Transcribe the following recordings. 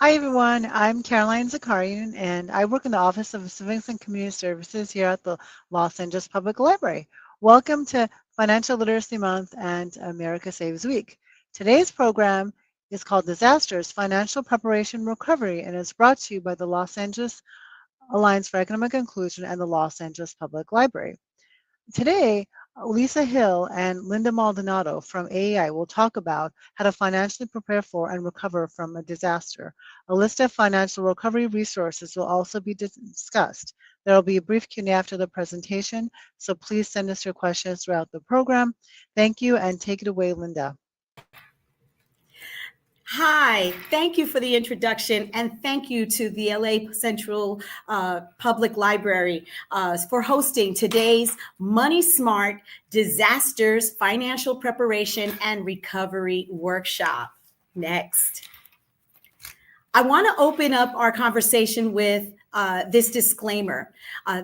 Hi, everyone. I'm Caroline Zakarian, and I work in the Office of Civics and Community Services here at the Los Angeles Public Library. Welcome to Financial Literacy Month and America Saves Week. Today's program is called Disasters, Financial Preparation and Recovery, and is brought to you by the Los Angeles Alliance for Economic Inclusion and the Los Angeles Public Library. Today, Lisa Hill and Linda Maldonado from AEI will talk about how to financially prepare for and recover from a disaster. A list of financial recovery resources will also be discussed. There will be a brief Q&A after the presentation, so please send us your questions throughout the program. Thank you, and take it away, Linda. Hi, thank you for the introduction, and thank you to the LA Central Public Library for hosting today's Money Smart Disasters Financial Preparation and Recovery Workshop. Next. I want to open up our conversation with this disclaimer.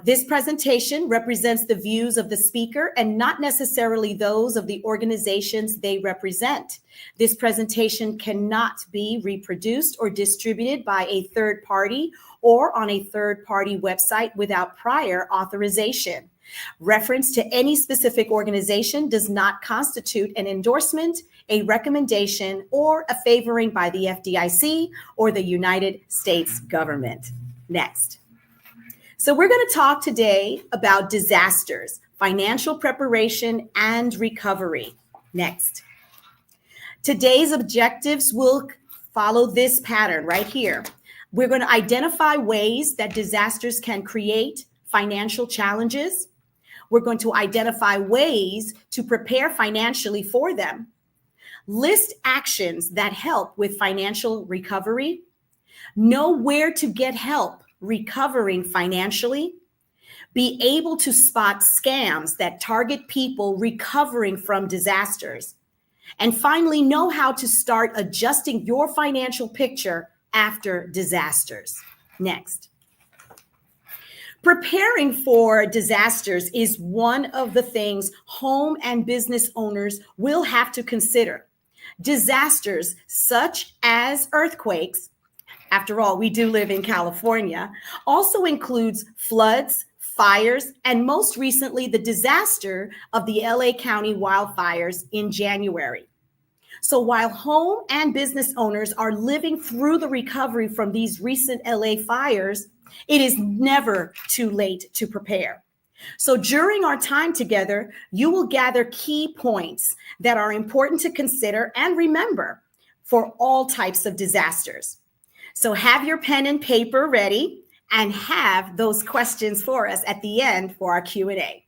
This presentation represents the views of the speaker and not necessarily those of the organizations they represent. This presentation cannot be reproduced or distributed by a third party or on a third party website without prior authorization. Reference to any specific organization does not constitute an endorsement, a recommendation, or a favoring by the FDIC or the United States government. Next. So we're going to talk today about disasters, financial preparation, and recovery. Next. Today's objectives will follow this pattern right here. We're going to identify ways that disasters can create financial challenges. We're going to identify ways to prepare financially for them. List actions that help with financial recovery. Know where to get help recovering financially. Be able to spot scams that target people recovering from disasters. And finally, know how to start adjusting your financial picture after disasters. Next. Preparing for disasters is one of the things home and business owners will have to consider. Disasters such as earthquakes, after all, we do live in California, also includes floods, fires, and most recently, the disaster of the LA County wildfires in January. So while home and business owners are living through the recovery from these recent LA fires, it is never too late to prepare. So during our time together, you will gather key points that are important to consider and remember for all types of disasters. So have your pen and paper ready and have those questions for us at the end for our Q&A.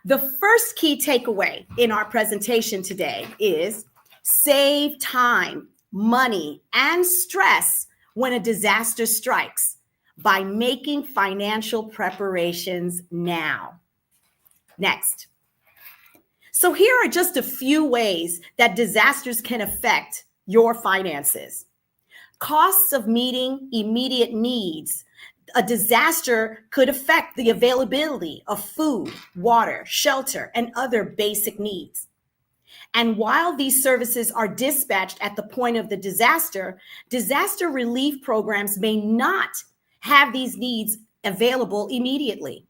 The first key takeaway in our presentation today is save time, money, and stress when a disaster strikes by making financial preparations now. Next. So here are just a few ways that disasters can affect your finances. Costs of meeting immediate needs. A disaster could affect the availability of food, water, shelter, and other basic needs. And while these services are dispatched at the point of the disaster, disaster relief programs may not have these needs available immediately.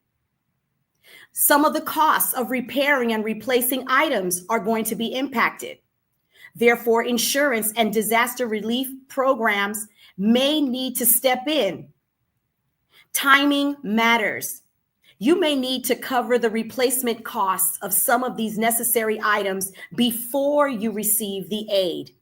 Some of the costs of repairing and replacing items are going to be impacted. Therefore, insurance and disaster relief programs may need to step in. Timing matters. You may need to cover the replacement costs of some of these necessary items before you receive the aid.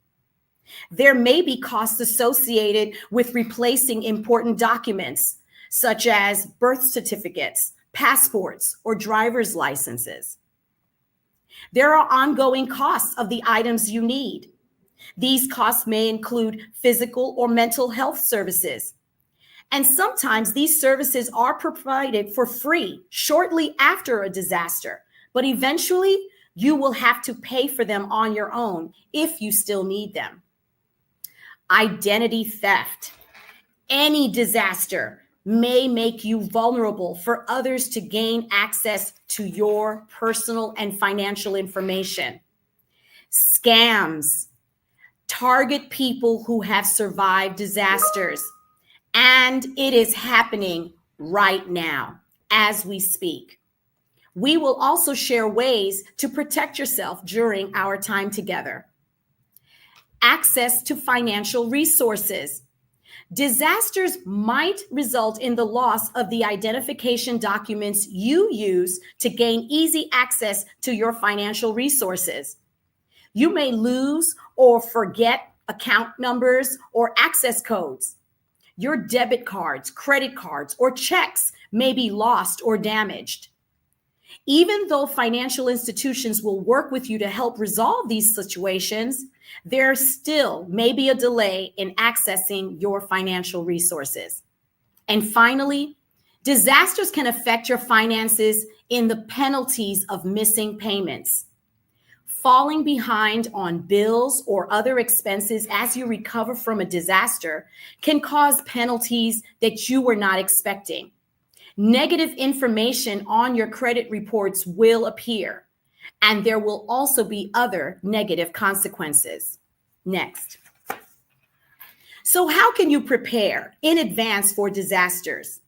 There may be costs associated with replacing important documents, such as birth certificates, passports, or driver's licenses. There are ongoing costs of the items you need. These costs may include physical or mental health services. And sometimes these services are provided for free shortly after a disaster, but eventually you will have to pay for them on your own if you still need them. Identity theft. Any disaster may make you vulnerable for others to gain access to your personal and financial information. Scams. Target people who have survived disasters. And it is happening right now as we speak. We will also share ways to protect yourself during our time together. Access to financial resources. Disasters might result in the loss of the identification documents you use to gain easy access to your financial resources. You may lose or forget account numbers or access codes. Your debit cards, credit cards, or checks may be lost or damaged. Even though financial institutions will work with you to help resolve these situations, there still may be a delay in accessing your financial resources. And finally, disasters can affect your finances in the penalties of missing payments. Falling behind on bills or other expenses as you recover from a disaster can cause penalties that you were not expecting. Negative information on your credit reports will appear, and there will also be other negative consequences. Next. So how can you prepare in advance for disasters?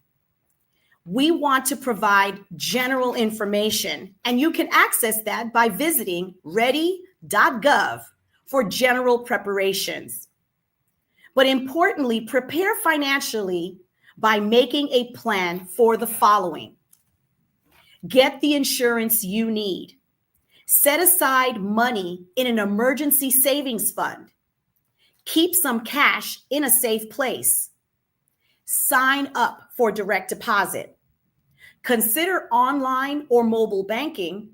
We want to provide general information, and you can access that by visiting ready.gov for general preparations. But importantly, prepare financially by making a plan for the following. Get the insurance you need. Set aside money in an emergency savings fund. Keep some cash in a safe place. Sign up for direct deposit. Consider online or mobile banking,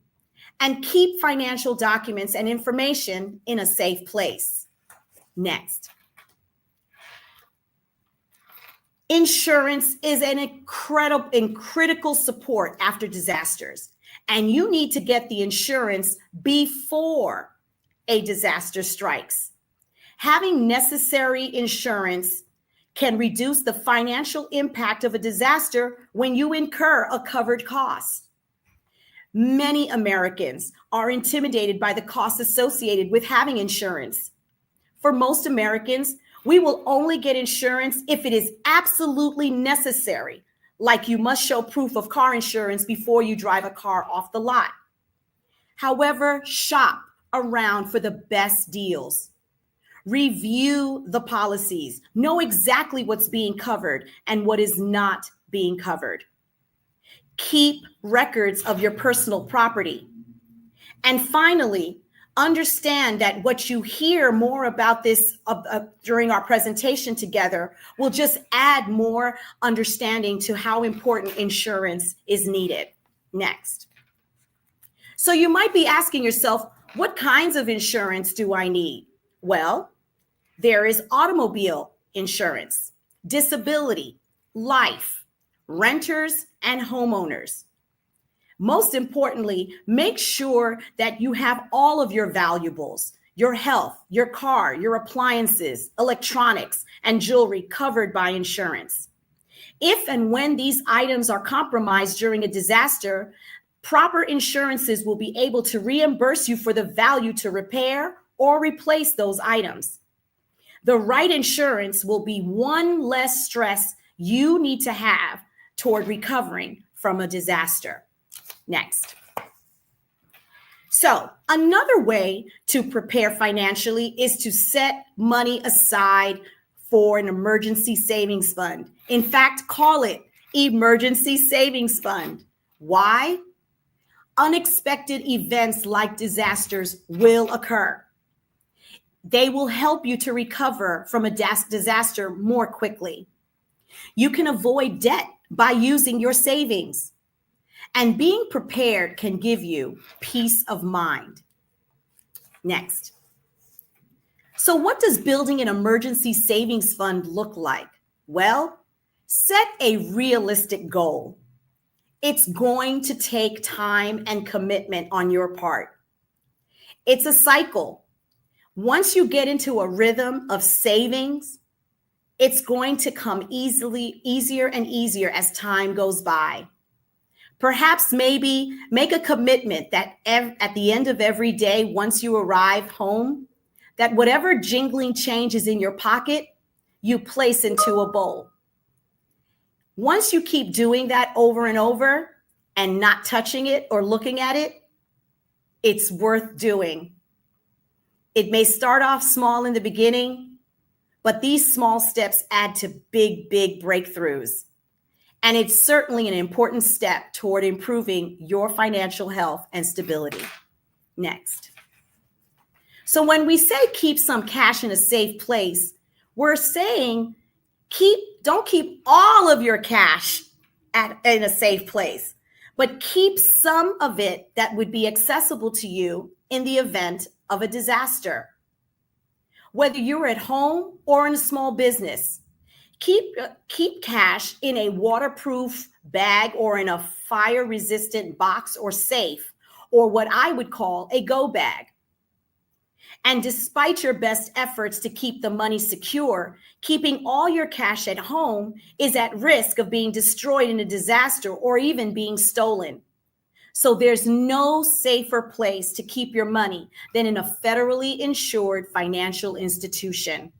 and keep financial documents and information in a safe place. Next. Insurance is an critical support after disasters, and you need to get the insurance before a disaster strikes. Having necessary insurance can reduce the financial impact of a disaster when you incur a covered cost. Many Americans are intimidated by the costs associated with having insurance. For most Americans, we will only get insurance if it is absolutely necessary, like you must show proof of car insurance before you drive a car off the lot. However, shop around for the best deals. Review the policies. Know exactly what's being covered and what is not being covered. Keep records of your personal property. And finally, understand that what you hear more about this during our presentation together will just add more understanding to how important insurance is needed. Next. So you might be asking yourself, what kinds of insurance do I need? Well, there is automobile insurance, disability, life, renters, and homeowners. Most importantly, make sure that you have all of your valuables, your health, your car, your appliances, electronics, and jewelry covered by insurance. If and when these items are compromised during a disaster, proper insurances will be able to reimburse you for the value to repair or replace those items. The right insurance will be one less stress you need to have toward recovering from a disaster. Next. So another way to prepare financially is to set money aside for an emergency savings fund. In fact, call it emergency savings fund. Why? Unexpected events like disasters will occur. They will help you to recover from a disaster more quickly. You can avoid debt by using your savings. And being prepared can give you peace of mind. Next. So what does building an emergency savings fund look like? Well, set a realistic goal. It's going to take time and commitment on your part. It's a cycle. Once you get into a rhythm of savings, it's going to come easier and easier as time goes by. Perhaps maybe make a commitment that at the end of every day, once you arrive home, that whatever jingling change is in your pocket, you place into a bowl. Once you keep doing that over and over and not touching it or looking at it, it's worth doing. It may start off small in the beginning, but these small steps add to big, big breakthroughs. And it's certainly an important step toward improving your financial health and stability. Next. So when we say keep some cash in a safe place, we're saying don't keep all of your cash in a safe place, but keep some of it that would be accessible to you in the event of a disaster. Whether you're at home or in a small business, keep cash in a waterproof bag or in a fire-resistant box or safe, or what I would call a go bag. And despite your best efforts to keep the money secure, keeping all your cash at home is at risk of being destroyed in a disaster or even being stolen. So there's no safer place to keep your money than in a federally insured financial institution.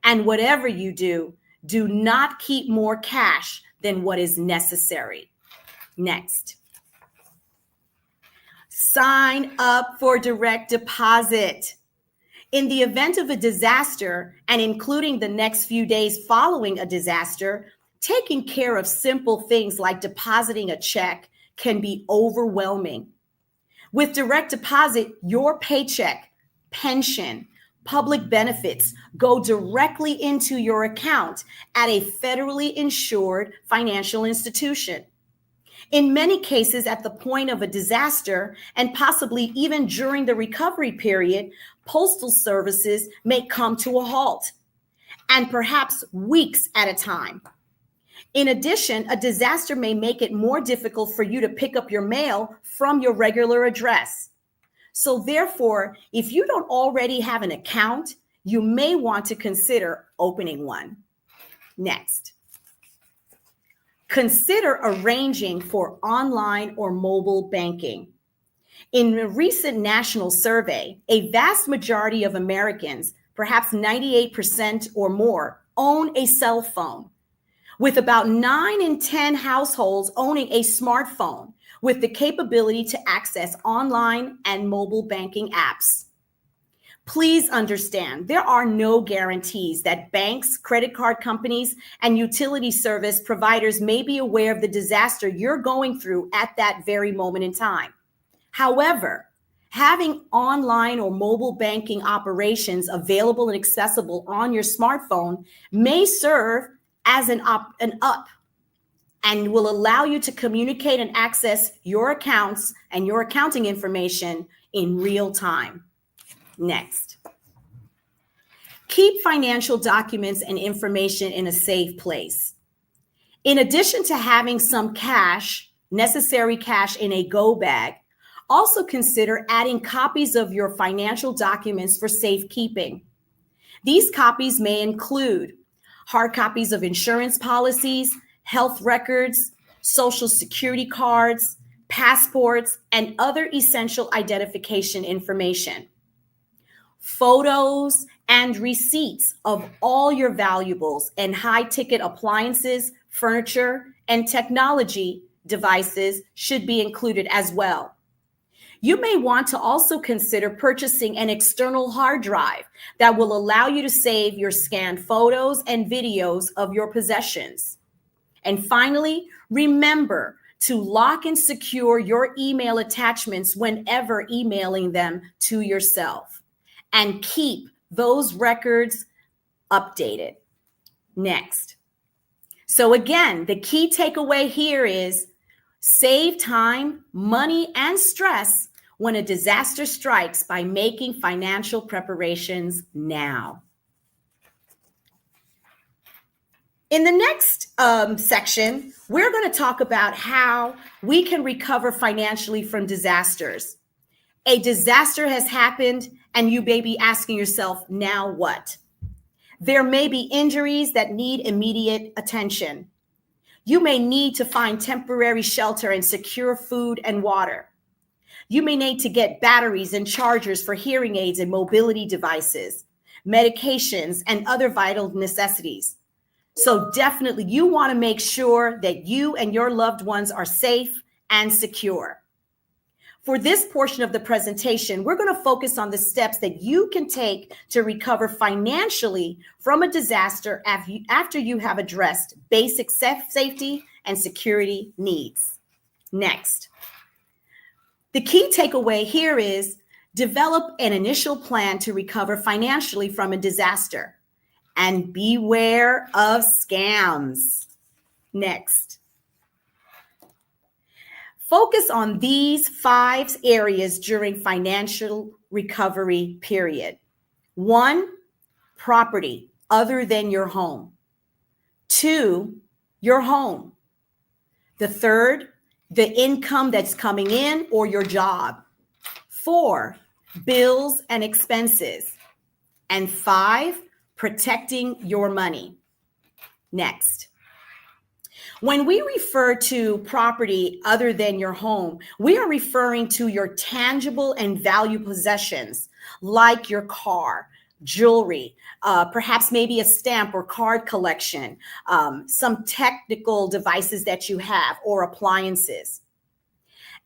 And whatever you do, do not keep more cash than what is necessary. Next. Sign up for direct deposit. In the event of a disaster, and including the next few days following a disaster, taking care of simple things like depositing a check can be overwhelming. With direct deposit, your paycheck, pension, public benefits go directly into your account at a federally insured financial institution. In many cases, at the point of a disaster, and possibly even during the recovery period, postal services may come to a halt, and perhaps weeks at a time. In addition, a disaster may make it more difficult for you to pick up your mail from your regular address. So therefore, if you don't already have an account, you may want to consider opening one. Next. Consider arranging for online or mobile banking. In a recent national survey, a vast majority of Americans, perhaps 98% or more, own a cell phone, with about 9 in 10 households owning a smartphone with the capability to access online and mobile banking apps. Please understand, there are no guarantees that banks, credit card companies, and utility service providers may be aware of the disaster you're going through at that very moment in time. However, having online or mobile banking operations available and accessible on your smartphone may serve as an up and will allow you to communicate and access your accounts and your accounting information in real time. Next. Keep financial documents and information in a safe place. In addition to having some cash, necessary cash in a go bag, also consider adding copies of your financial documents for safekeeping. These copies may include hard copies of insurance policies, health records, social security cards, passports, and other essential identification information. Photos and receipts of all your valuables and high-ticket appliances, furniture, and technology devices should be included as well. You may want to also consider purchasing an external hard drive that will allow you to save your scanned photos and videos of your possessions. And finally, remember to lock and secure your email attachments whenever emailing them to yourself, and keep those records updated. Next. So again, the key takeaway here is save time, money, and stress when a disaster strikes by making financial preparations now. In the next section, we're going to talk about how we can recover financially from disasters. A disaster has happened, and you may be asking yourself, now what? There may be injuries that need immediate attention. You may need to find temporary shelter and secure food and water. You may need to get batteries and chargers for hearing aids and mobility devices, medications, and other vital necessities. So definitely you want to make sure that you and your loved ones are safe and secure. For this portion of the presentation, we're going to focus on the steps that you can take to recover financially from a disaster after you have addressed basic safety and security needs. Next, the key takeaway here is develop an initial plan to recover financially from a disaster and beware of scams. Next. Focus on these 5 areas during financial recovery period. 1, property other than your home. 2, your home. The third, the income that's coming in or your job. 4, bills and expenses. And 5, protecting your money. Next. When we refer to property other than your home, we are referring to your tangible and valuable possessions like your car, jewelry, perhaps maybe a stamp or card collection, some technical devices that you have or appliances.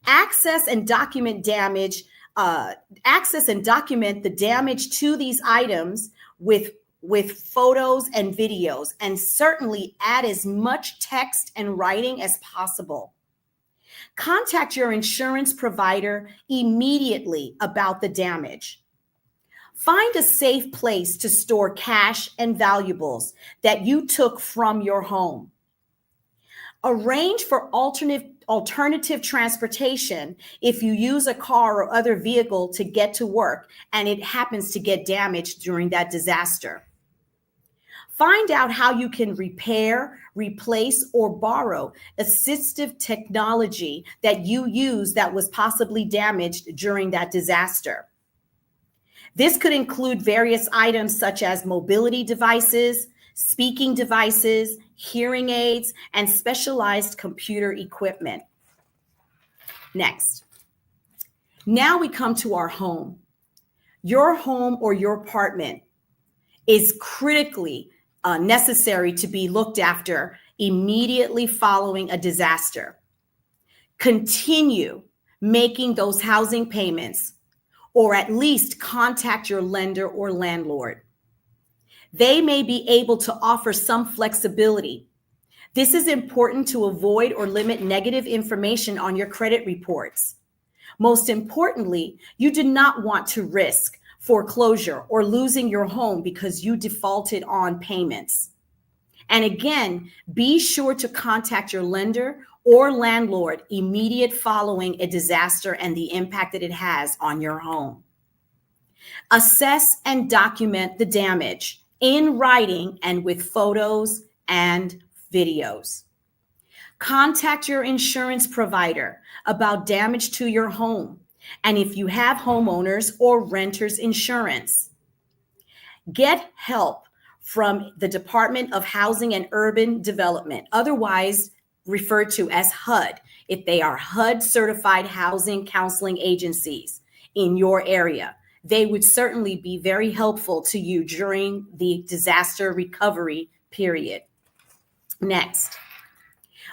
Access and document the damage to these items with photos and videos, and certainly add as much text and writing as possible. Contact your insurance provider immediately about the damage. Find a safe place to store cash and valuables that you took from your home. Arrange for alternative transportation if you use a car or other vehicle to get to work and it happens to get damaged during that disaster. Find out how you can repair, replace, or borrow assistive technology that you use that was possibly damaged during that disaster. This could include various items such as mobility devices, speaking devices, hearing aids, and specialized computer equipment. Next. Now we come to our home. Your home or your apartment is critically necessary to be looked after immediately following a disaster. Continue making those housing payments, or at least contact your lender or landlord. They may be able to offer some flexibility. This is important to avoid or limit negative information on your credit reports. Most importantly, you do not want to risk foreclosure or losing your home because you defaulted on payments. And again, be sure to contact your lender or landlord immediate following a disaster and the impact that it has on your home. Assess and document the damage in writing and with photos and videos. Contact your insurance provider about damage to your home, and if you have homeowners or renters insurance. Get help from the Department of Housing and Urban Development, otherwise referred to as HUD, if they are HUD certified housing counseling agencies in your area. They would certainly be very helpful to you during the disaster recovery period. Next,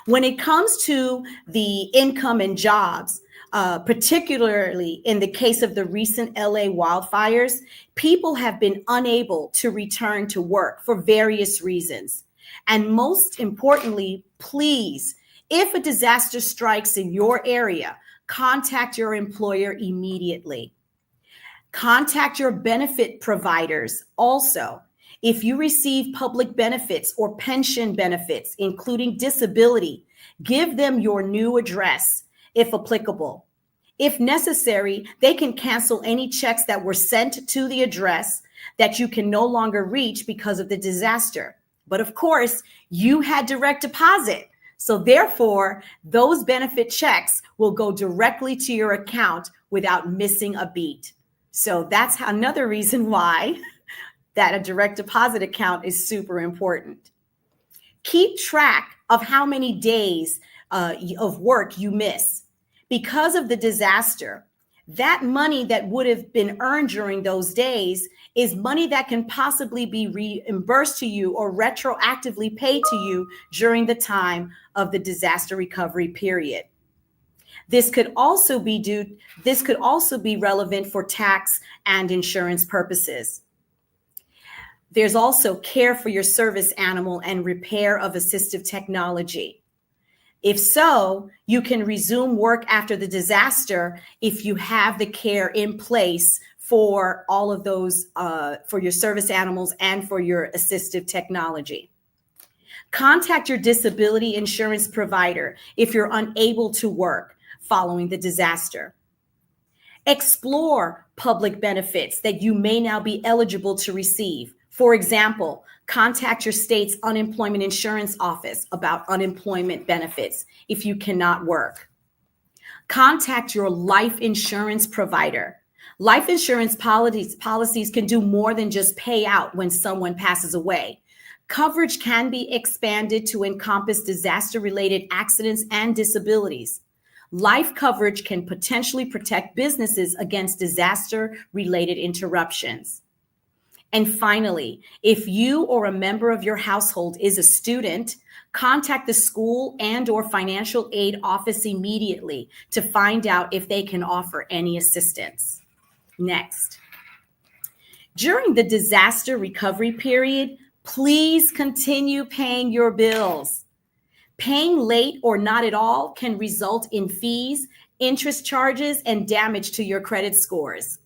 when it comes to the income and jobs, particularly in the case of the recent LA wildfires, people have been unable to return to work for various reasons. And most importantly, please, if a disaster strikes in your area, contact your employer immediately. Contact your benefit providers also. If you receive public benefits or pension benefits, including disability, give them your new address if applicable. If necessary, they can cancel any checks that were sent to the address that you can no longer reach because of the disaster. But of course, you had direct deposit. So therefore, those benefit checks will go directly to your account without missing a beat. So that's another reason why that a direct deposit account is super important. Keep track of how many days of work you miss. Because of the disaster, that money that would have been earned during those days is money that can possibly be reimbursed to you or retroactively paid to you during the time of the disaster recovery period. This could also be relevant for tax and insurance purposes. There's also care for your service animal and repair of assistive technology. If so, you can resume work after the disaster if you have the care in place for all of those, for your service animals and for your assistive technology. Contact your disability insurance provider if you're unable to work following the disaster. Explore public benefits that you may now be eligible to receive. For example, contact your state's unemployment insurance office about unemployment benefits if you cannot work. Contact your life insurance provider. Life insurance policies can do more than just pay out when someone passes away. Coverage can be expanded to encompass disaster-related accidents and disabilities. Life coverage can potentially protect businesses against disaster-related interruptions. And finally, if you or a member of your household is a student, contact the school and/or financial aid office immediately to find out if they can offer any assistance. Next, during the disaster recovery period, please continue paying your bills. Paying late or not at all can result in fees, interest charges, and damage to your credit scores.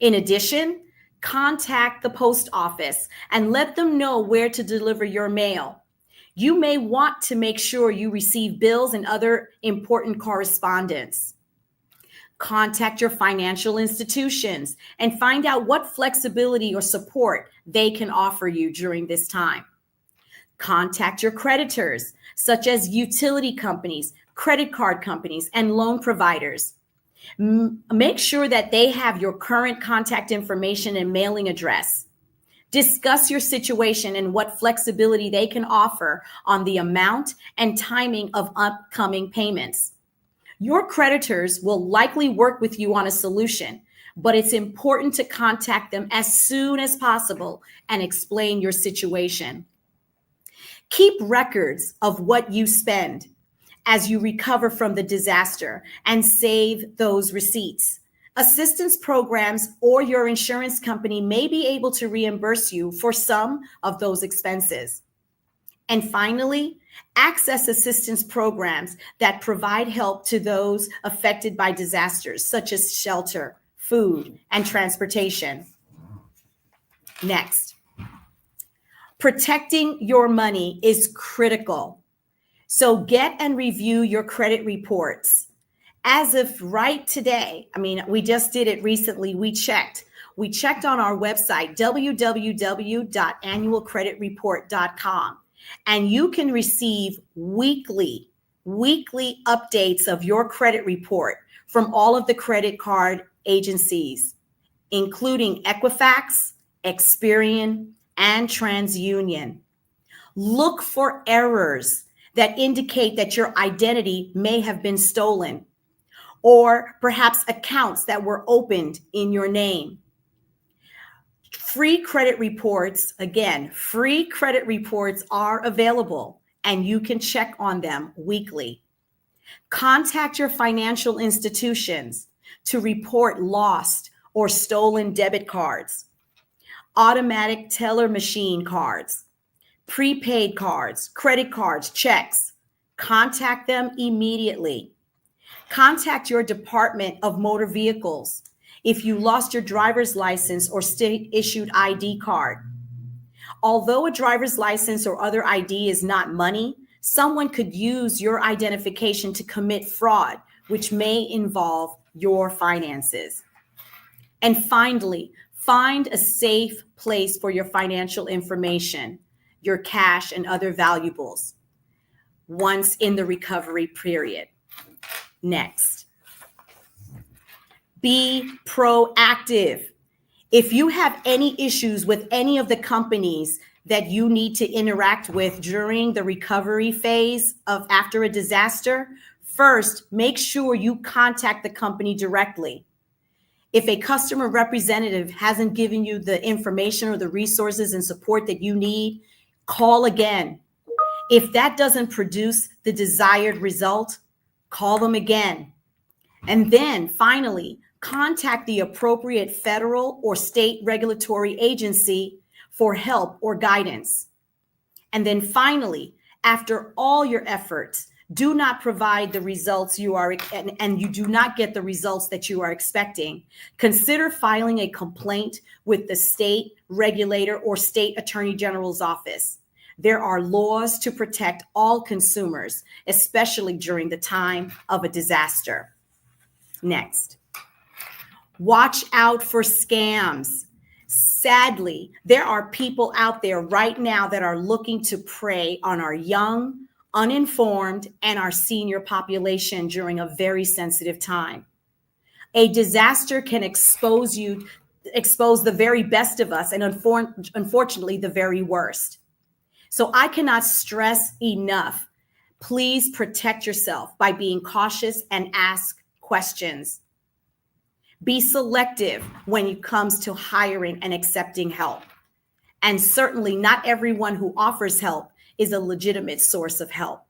In addition, contact the post office and let them know where to deliver your mail. You may want to make sure you receive bills and other important correspondence. Contact your financial institutions and find out what flexibility or support they can offer you during this time. Contact your creditors, such as utility companies, credit card companies, and loan providers. Make sure that they have your current contact information and mailing address. Discuss your situation and what flexibility they can offer on the amount and timing of upcoming payments. Your creditors will likely work with you on a solution, but it's important to contact them as soon as possible and explain your situation. Keep records of what you spend as you recover from the disaster and save those receipts. Assistance programs or your insurance company may be able to reimburse you for some of those expenses. And finally, access assistance programs that provide help to those affected by disasters, such as shelter, food, and transportation. Next, protecting your money is critical. So get and review your credit reports. As of right today, we just did it recently, we checked on our website, www.annualcreditreport.com, and you can receive weekly updates of your credit report from all of the credit card agencies, including Equifax, Experian, and TransUnion. Look for errors that indicate that your identity may have been stolen, or perhaps accounts that were opened in your name. Free credit reports are available and you can check on them weekly. Contact your financial institutions to report lost or stolen debit cards, automatic teller machine cards, prepaid cards, credit cards, checks. Contact them immediately. Contact your Department of Motor Vehicles if you lost your driver's license or state-issued ID card. Although a driver's license or other ID is not money, someone could use your identification to commit fraud, which may involve your finances. And finally, find a safe place for your financial information, your cash and other valuables, once in the recovery period. Next, be proactive. If you have any issues with any of the companies that you need to interact with during the recovery phase of after a disaster, First, make sure you contact the company directly. If a customer representative hasn't given you the information or the resources and support that you need, call again. If that doesn't produce the desired result, call them again. And then finally, contact the appropriate federal or state regulatory agency for help or guidance. And then finally, after all your efforts, do not provide the results you are, and you do not get the results that you are expecting, consider filing a complaint with the state regulator or state attorney general's office. There are laws to protect all consumers, especially during the time of a disaster. Next, watch out for scams. Sadly, there are people out there right now that are looking to prey on our young, uninformed, and our senior population during a very sensitive time. A disaster can expose the very best of us, and unfortunately, the very worst. So I cannot stress enough, please protect yourself by being cautious and ask questions. Be selective when it comes to hiring and accepting help. And certainly not everyone who offers help is a legitimate source of help.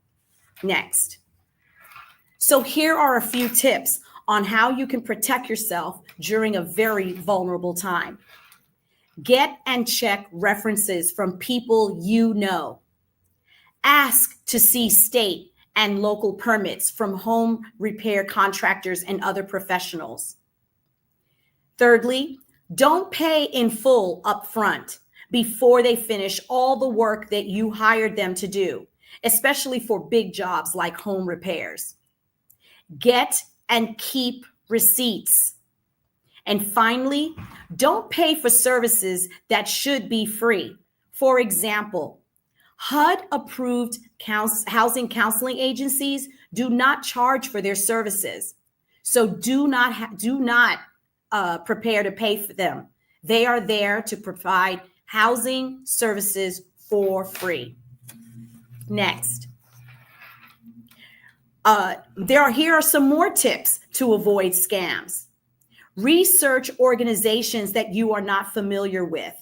Next. So here are a few tips on how you can protect yourself during a very vulnerable time. Get and check references from people you know. Ask to see state and local permits from home repair contractors and other professionals. Thirdly, don't pay in full upfront before they finish all the work that you hired them to do, especially for big jobs like home repairs. Get and keep receipts. And finally, don't pay for services that should be free. For example, HUD-approved housing counseling agencies do not charge for their services. So do not prepare to pay for them. They are there to provide housing services for free. Next. Here are some more tips to avoid scams. Research organizations that you are not familiar with.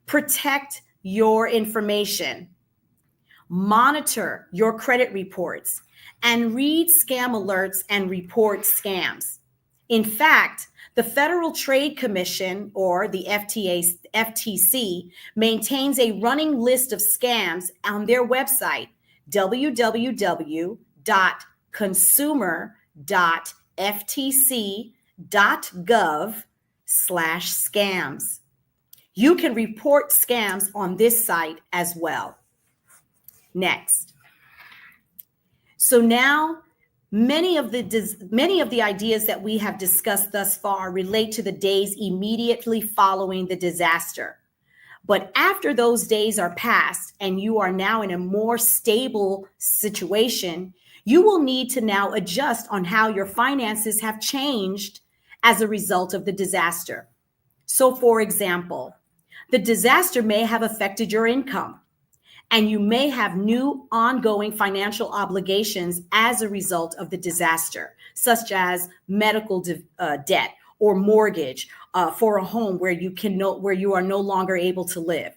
Protect your information. Monitor your credit reports and read scam alerts and report scams. In fact, the Federal Trade Commission, or the FTC, maintains a running list of scams on their website, www.consumer.ftc.gov/scams. You can report scams on this site as well. Next. So now, many of the ideas that we have discussed thus far relate to the days immediately following the disaster. But after those days are past and you are now in a more stable situation, you will need to now adjust on how your finances have changed as a result of the disaster. So, for example, the disaster may have affected your income, and you may have new ongoing financial obligations as a result of the disaster, such as medical debt or mortgage for a home where you are no longer able to live.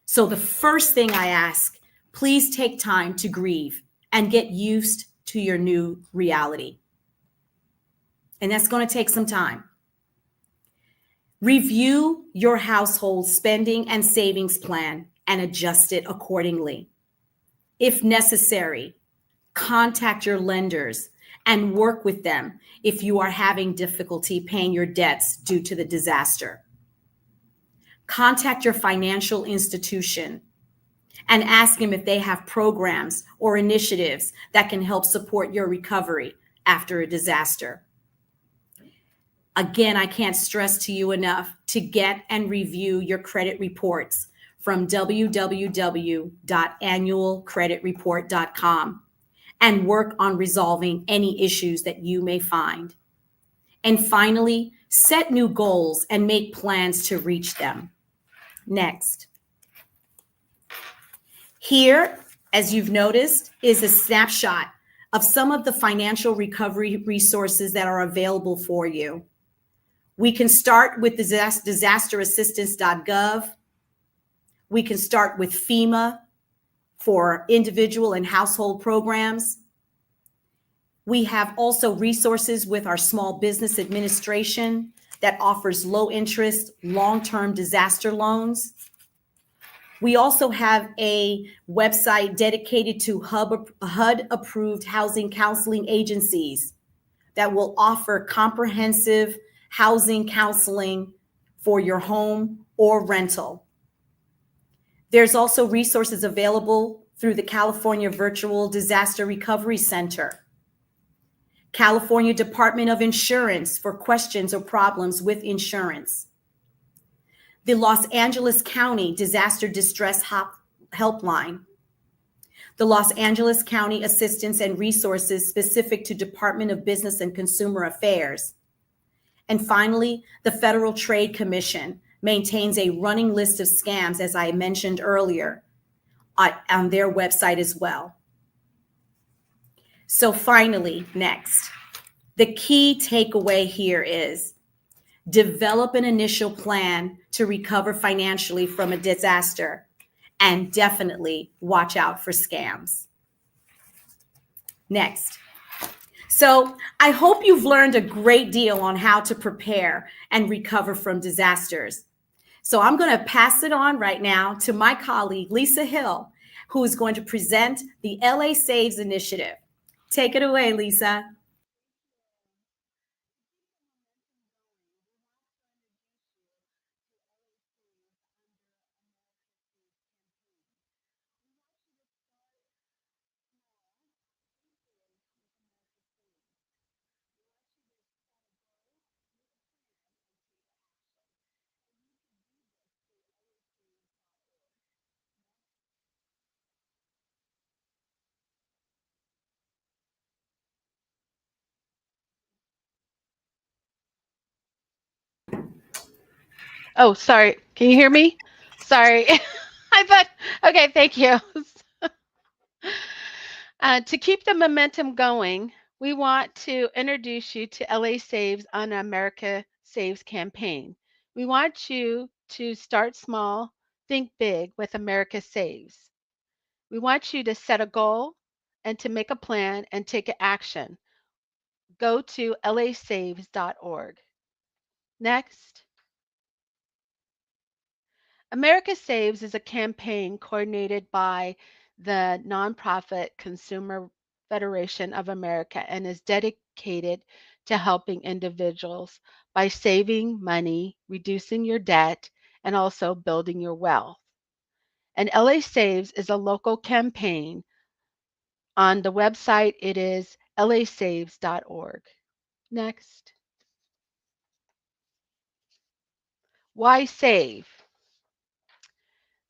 So the first thing I ask, please take time to grieve and get used to your new reality. And that's going to take some time. Review your household spending and savings plan and adjust it accordingly. If necessary, contact your lenders and work with them if you are having difficulty paying your debts due to the disaster. Contact your financial institution and ask them if they have programs or initiatives that can help support your recovery after a disaster. Again, I can't stress to you enough to get and review your credit reports from www.annualcreditreport.com and work on resolving any issues that you may find. And finally, set new goals and make plans to reach them. Next. Here, as you've noticed, is a snapshot of some of the financial recovery resources that are available for you. We can start with disasterassistance.gov. We can start with FEMA for individual and household programs. We have also resources with our Small Business Administration that offers low interest, long-term disaster loans. We also have a website dedicated to HUD-approved housing counseling agencies that will offer comprehensive housing counseling for your home or rental. There's also resources available through the California Virtual Disaster Recovery Center, California Department of Insurance for questions or problems with insurance, the Los Angeles County Disaster Distress Helpline, the Los Angeles County Assistance and Resources specific to Department of Business and Consumer Affairs. And finally, the Federal Trade Commission maintains a running list of scams, as I mentioned earlier, on their website as well. So finally, next, the key takeaway here is develop an initial plan to recover financially from a disaster, and definitely watch out for scams. Next. So I hope you've learned a great deal on how to prepare and recover from disasters. So I'm going to pass it on right now to my colleague, Lisa Hill, who is going to present the LA Saves Initiative. Take it away, Lisa. Oh, sorry. Can you hear me? Sorry. I thought, okay, thank you. To keep the momentum going, we want to introduce you to LA Saves on America Saves campaign. We want you to start small, think big with America Saves. We want you to set a goal and to make a plan and take action. Go to lasaves.org. Next. America Saves is a campaign coordinated by the nonprofit Consumer Federation of America and is dedicated to helping individuals by saving money, reducing your debt, and also building your wealth. And LA Saves is a local campaign. On the website, it is lasaves.org. Next. Why save?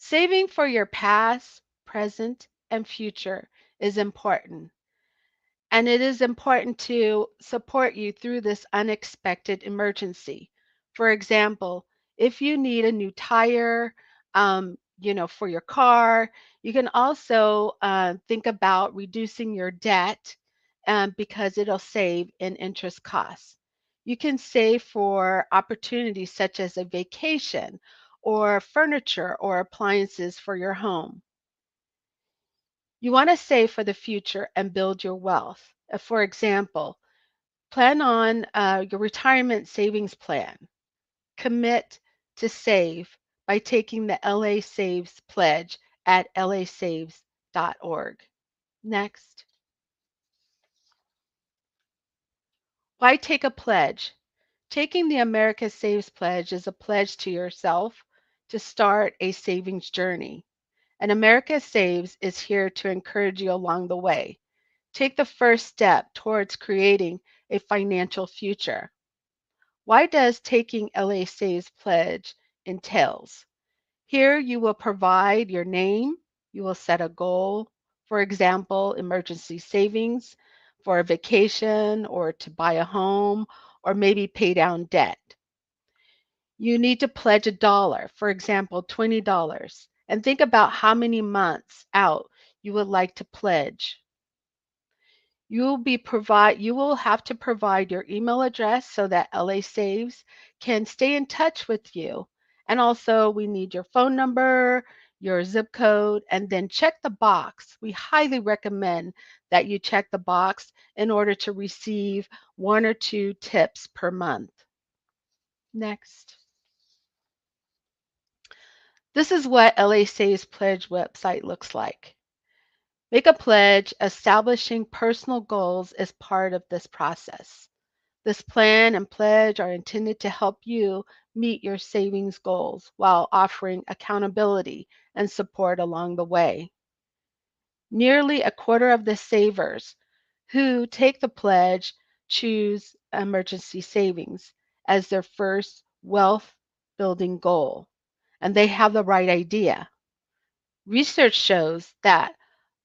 Saving for your past, present, and future is important. And it is important to support you through this unexpected emergency. For example, if you need a new tire, for your car, you can also think about reducing your debt because it'll save in interest costs. You can save for opportunities such as a vacation or furniture or appliances for your home. You want to save for the future and build your wealth. For example, plan on your retirement savings plan. Commit to save by taking the LA Saves pledge at lasaves.org. Next. Why take a pledge? Taking the America Saves pledge is a pledge to yourself to start a savings journey. And America Saves is here to encourage you along the way. Take the first step towards creating a financial future. Why does taking LA Saves pledge entails? Here you will provide your name, you will set a goal, for example, emergency savings for a vacation or to buy a home or maybe pay down debt. You need to pledge $1, for example, $20, and think about how many months out you would like to pledge. You will have to provide your email address so that LA Saves can stay in touch with you. And also we need your phone number, your zip code, and then check the box. We highly recommend that you check the box in order to receive 1 or 2 tips per month. Next. This is what LA Saves Pledge website looks like. Make a pledge. Establishing personal goals is part of this process. This plan and pledge are intended to help you meet your savings goals while offering accountability and support along the way. Nearly a quarter of the savers who take the pledge choose emergency savings as their first wealth building goal, and they have the right idea. Research shows that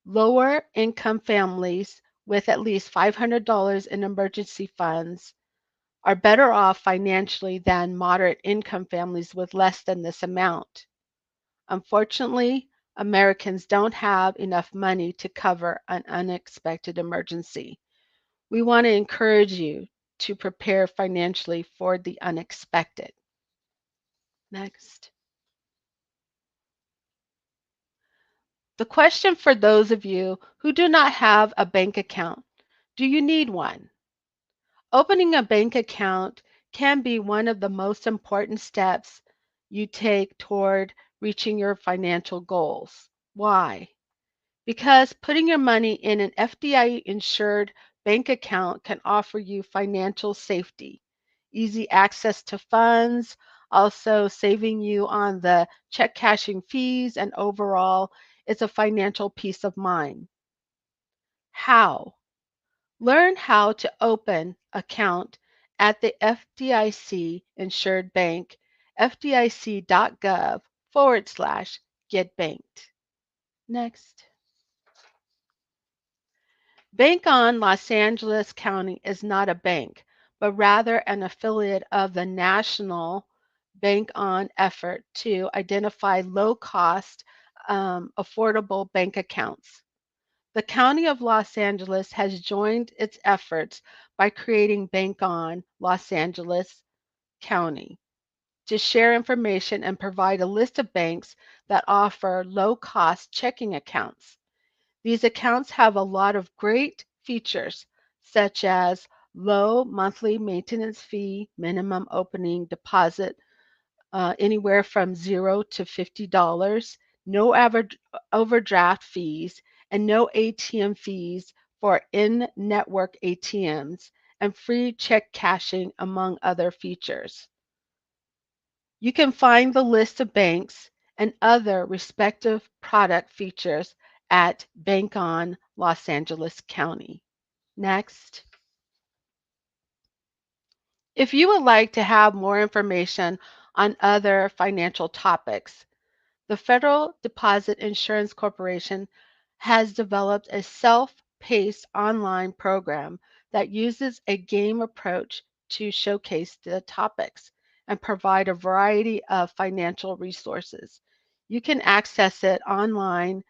lower income families with at least $500 in emergency funds are better off financially than moderate income families with less than this amount. Unfortunately, Americans don't have enough money to cover an unexpected emergency. We want to encourage you to prepare financially for the unexpected. Next. The question for those of you who do not have a bank account: do you need one? Opening a bank account can be one of the most important steps you take toward reaching your financial goals. Why? Because putting your money in an FDIC-insured bank account can offer you financial safety, easy access to funds, also saving you on the check cashing fees, and overall, it's a financial peace of mind. How? Learn how to open account at the FDIC insured bank, fdic.gov/getbanked. Next. Bank On Los Angeles County is not a bank, but rather an affiliate of the national Bank On effort to identify low-cost, affordable bank accounts. The County of Los Angeles has joined its efforts by creating Bank On Los Angeles County to share information and provide a list of banks that offer low-cost checking accounts. These accounts have a lot of great features, such as low monthly maintenance fee, minimum opening deposit anywhere from $0 to $50, no overdraft fees, and no ATM fees for in-network ATMs, and free check cashing, among other features. You can find the list of banks and other respective product features at Bank On Los Angeles County. Next. If you would like to have more information on other financial topics, the Federal Deposit Insurance Corporation has developed a self-paced online program that uses a game approach to showcase the topics and provide a variety of financial resources. You can access it online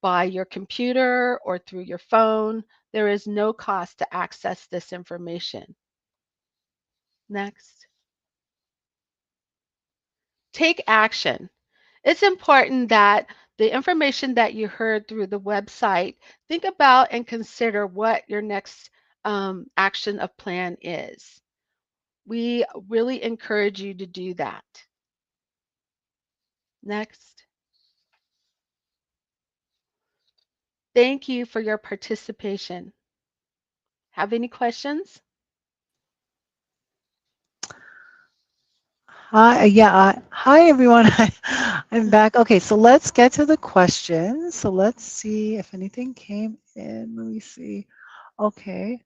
by your computer or through your phone. There is no cost to access this information. Next. Take action. It's important that the information that you heard through the website, think about and consider what your next action of plan is. We really encourage you to do that. Next. Thank you for your participation. Have any questions? Hi everyone. I'm back. Okay, so let's get to the questions. So let's see if anything came in. Let me see. Okay.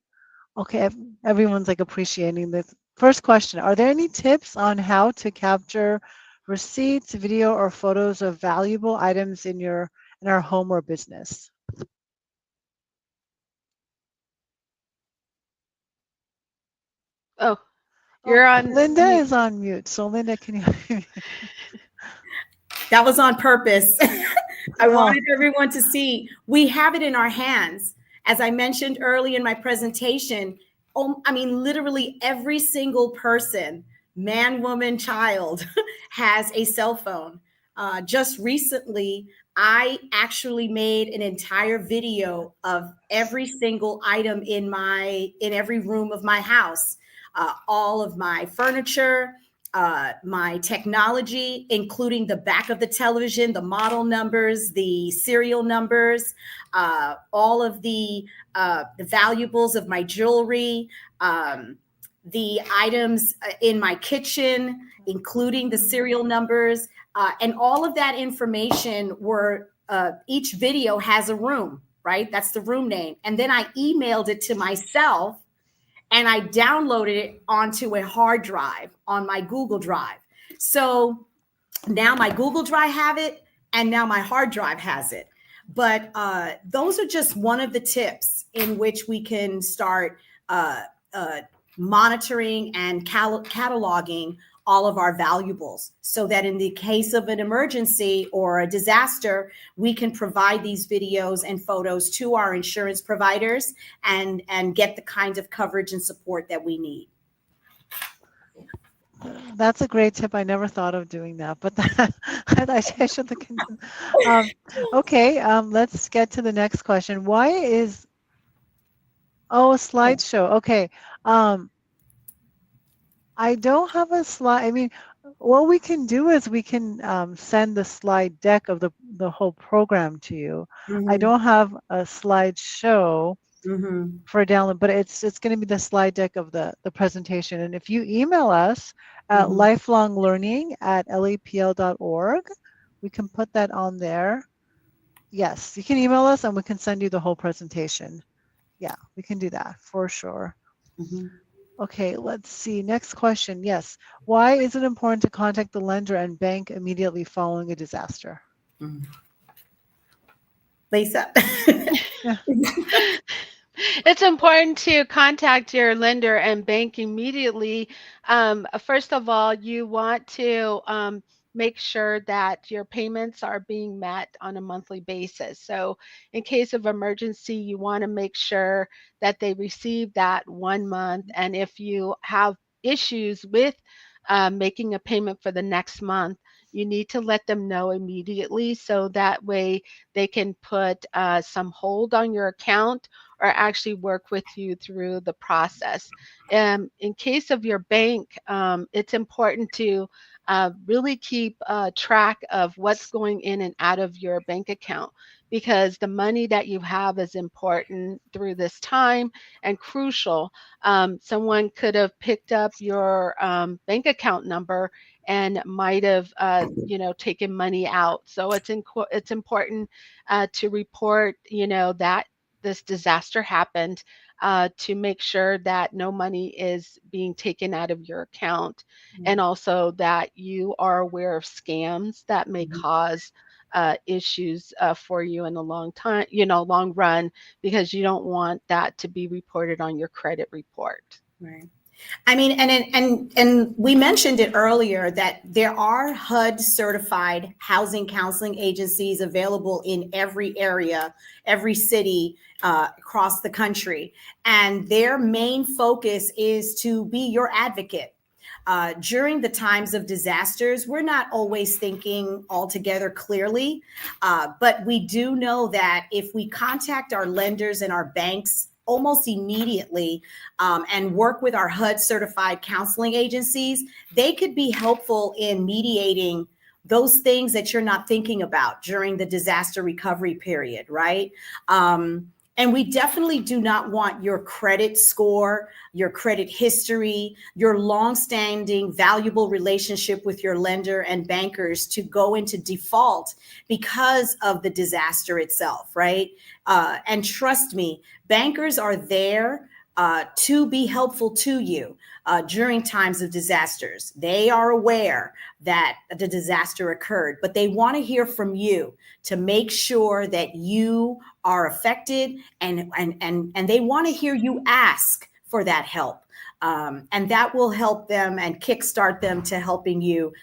Everyone's like appreciating this. First question: are there any tips on how to capture receipts, video, or photos of valuable items in our home or business? Oh, you're on Linda mute. is on mute. So Linda, can you hear me? That was on purpose. I wanted everyone to see we have it in our hands. As I mentioned early in my presentation, literally every single person, man, woman, child, has a cell phone. Just recently, I actually made an entire video of every single item in every room of my house, all of my furniture, my technology, including the back of the television, the model numbers, the serial numbers, all of the valuables of my jewelry, the items in my kitchen, including the serial numbers, and all of that information were, each video has a room, right? That's the room name. And then I emailed it to myself and I downloaded it onto a hard drive on my Google Drive. So now my Google Drive have it, and now my hard drive has it. But those are just one of the tips in which we can start monitoring and cataloging all of our valuables, so that in the case of an emergency or a disaster, we can provide these videos and photos to our insurance providers and get the kinds of coverage and support that we need. That's a great tip. I never thought of doing that, but I should look into. Okay, let's get to the next question. Why is a slideshow? Okay, I don't have a slide. I mean, what we can do is we can send the slide deck of the whole program to you. Mm-hmm. I don't have a slideshow for download, but it's going to be the slide deck of the presentation. And if you email us at lifelonglearning@lapl.org, we can put that on there. Yes, you can email us and we can send you the whole presentation. Yeah, we can do that for sure. Okay, let's see. Next question. Yes. Why is it important to contact the lender and bank immediately following a disaster? Lisa? It's important to contact your lender and bank immediately. First of all, you want to make sure that your payments are being met on a monthly basis. So in case of emergency, you want to make sure that they receive that 1 month. And if you have issues with making a payment for the next month, you need to let them know immediately, so that way they can put some hold on your account or actually work with you through the process. In case of your bank, it's important to really keep track of what's going in and out of your bank account, because the money that you have is important through this time and crucial. Someone could have picked up your bank account number and might have, taken money out. So it's important to report, that this disaster happened, to make sure that no money is being taken out of your account, and also that you are aware of scams that may cause issues for you in the long run, because you don't want that to be reported on your credit report. Right. I mean, and we mentioned it earlier that there are HUD certified housing counseling agencies available in every area, every city across the country. And their main focus is to be your advocate. During the times of disasters, we're not always thinking altogether clearly, but we do know that if we contact our lenders and our banks almost immediately and work with our HUD certified counseling agencies, they could be helpful in mediating those things that you're not thinking about during the disaster recovery period, right? And we definitely do not want your credit score, your credit history, your longstanding valuable relationship with your lender and bankers to go into default because of the disaster itself, right? And trust me, bankers are there to be helpful to you during times of disasters. They are aware that the disaster occurred, but they want to hear from you to make sure that you are affected, and they want to hear you ask for that help. And that will help them and kickstart them to helping you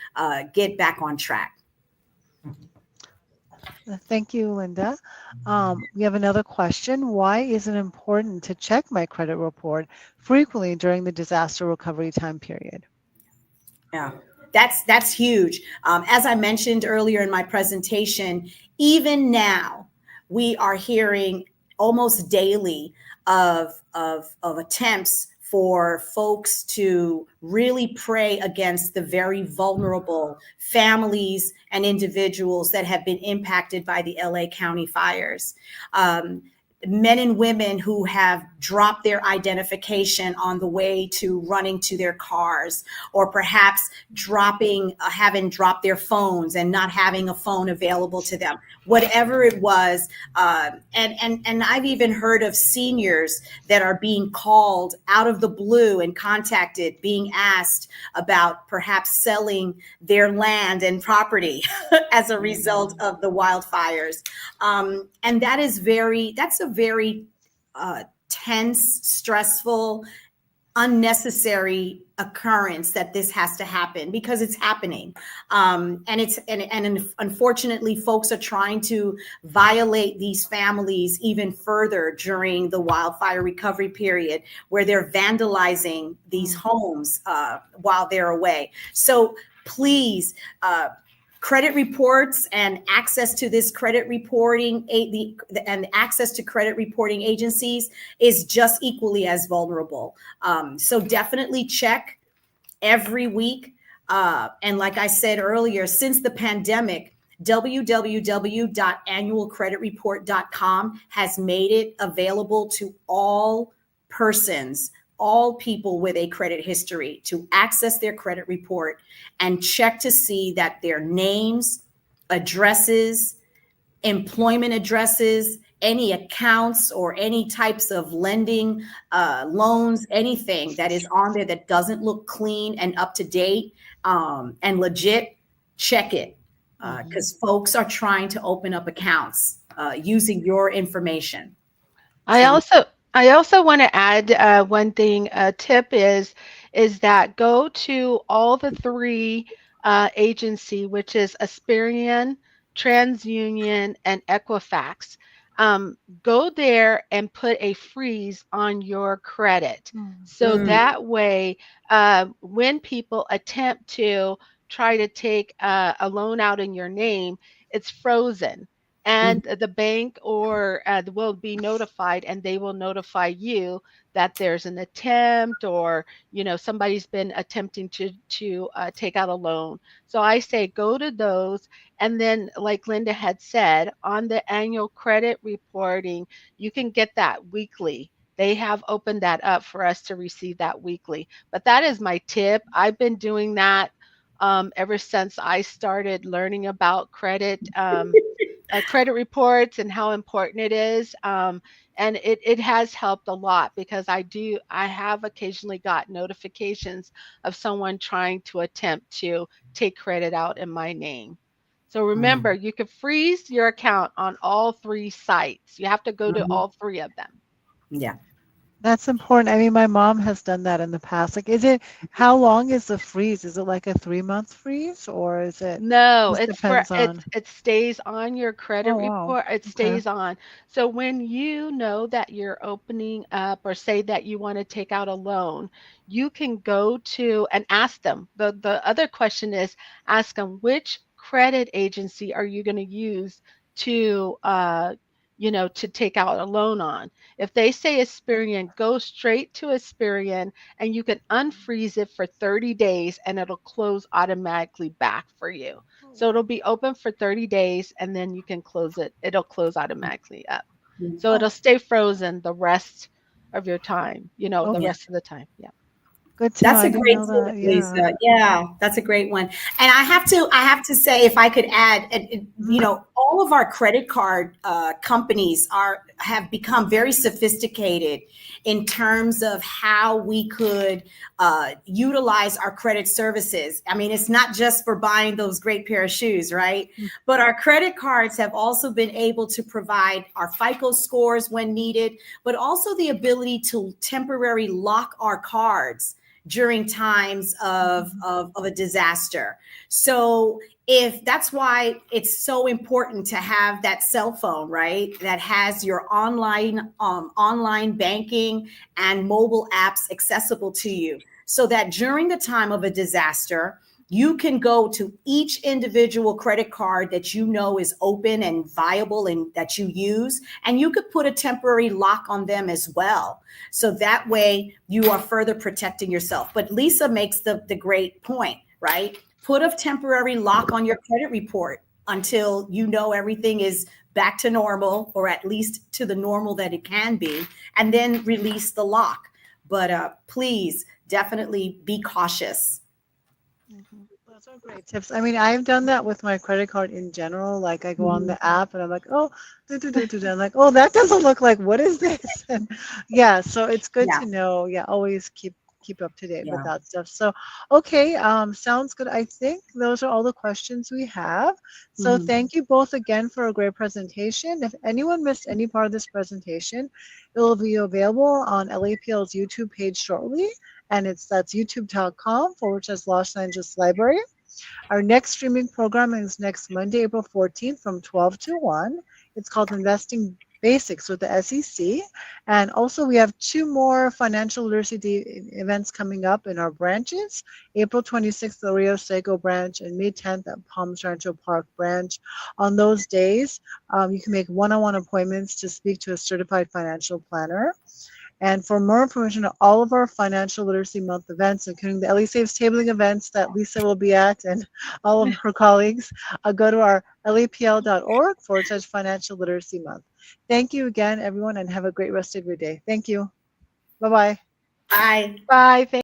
get back on track. Thank you, Linda. We have another question. Why is it important to check my credit report frequently during the disaster recovery time period? Yeah, that's huge. As I mentioned earlier in my presentation, even now we are hearing almost daily of attempts for folks to really pray against the very vulnerable families and individuals that have been impacted by the LA County fires. Men and women who have dropped their identification on the way to running to their cars, or perhaps having dropped their phones and not having a phone available to them, whatever it was. And I've even heard of seniors that are being called out of the blue and contacted, being asked about perhaps selling their land and property as a result of the wildfires. And that's a very tense, stressful, unnecessary occurrence that this has to happen, because it's happening. And unfortunately, folks are trying to violate these families even further during the wildfire recovery period, where they're vandalizing these homes while they're away. So please, credit reports and access to this credit reporting, and access to credit reporting agencies is just equally as vulnerable. So definitely check every week. And like I said earlier, since the pandemic, www.annualcreditreport.com has made it available to all persons, all people with a credit history, to access their credit report and check to see that their names, addresses, employment addresses, any accounts or any types of lending, loans, anything that is on there that doesn't look clean and up to date and legit, check it, because folks are trying to open up accounts using your information. I So also I also want to add one thing. A tip is that go to all the three agency, which is Asperian, TransUnion, and Equifax. Go there and put a freeze on your credit, so that way, when people attempt to try to take a loan out in your name, it's frozen, and the bank or will be notified, and they will notify you that there's an attempt, or somebody's been attempting to take out a loan. So I say go to those, and then, like Linda had said, on the annual credit reporting, you can get that weekly. They have opened that up for us to receive that weekly. But that is my tip. I've been doing that ever since I started learning about credit reports and how important it is. And it has helped a lot, because I have occasionally got notifications of someone trying to attempt to take credit out in my name. So remember, you can freeze your account on all three sites. You have to go to all three of them. yeah. That's important. I mean, my mom has done that in the past. Like, how long is the freeze? Is it like a 3-month freeze, or is it No, just depends on? it stays on your credit Oh, wow. report. It Okay. stays on. So when you know that you're opening up, or say that you want to take out a loan, you can go to and ask them. The other question is, ask them, which credit agency are you going to use to to take out a loan on. If they say Asperian, go straight to Asperian, and you can unfreeze it for 30 days, and it'll close automatically back for you. So it'll be open for 30 days, and then you can close it. It'll close automatically up. So it'll stay frozen the rest of your time, the Okay. rest of the time. Yeah. Good to know. That's a I didn't great know tip, that. Yeah. Lisa. Yeah, that's a great one. And I have to say, if I could add, all of our credit card companies have become very sophisticated in terms of how we could utilize our credit services. I mean, it's not just for buying those great pair of shoes, right? But our credit cards have also been able to provide our FICO scores when needed, but also the ability to temporarily lock our cards during times of a disaster. So if that's why it's so important to have that cell phone, right, that has your online banking and mobile apps accessible to you, so that during the time of a disaster, you can go to each individual credit card that you know is open and viable and that you use, and you could put a temporary lock on them as well. So that way you are further protecting yourself. But Lisa makes the great point, right? Put a temporary lock on your credit report until you know everything is back to normal, or at least to the normal that it can be, and then release the lock. But please definitely be cautious. Those are great tips. I mean, I've done that with my credit card in general. Like I go on Mhm. the app and I'm like, oh, I'm like, oh, that doesn't look like, what is this? And yeah, so it's good Yeah, to know. Yeah, always keep up to date with yeah. that stuff. So, okay, sounds good. I think those are all the questions we have. So Mhm. thank you both again for a great presentation. If anyone missed any part of this presentation, it will be available on LAPL's YouTube page shortly. And that's youtube.com/Los Angeles Library. Our next streaming program is next Monday, April 14th from 12 to 1. It's called Investing Basics with the SEC. And also, we have two more financial literacy events coming up in our branches. April 26th, the Rio Seco branch, and May 10th at Palms Rancho Park branch. On those days, you can make one-on-one appointments to speak to a certified financial planner. And for more information on all of our Financial Literacy Month events, including the LA Saves tabling events that Lisa will be at and all of her colleagues, go to our lapl.org/Financial Literacy Month. Thank you again, everyone, and have a great rest of your day. Thank you. Bye-bye. Bye. Bye.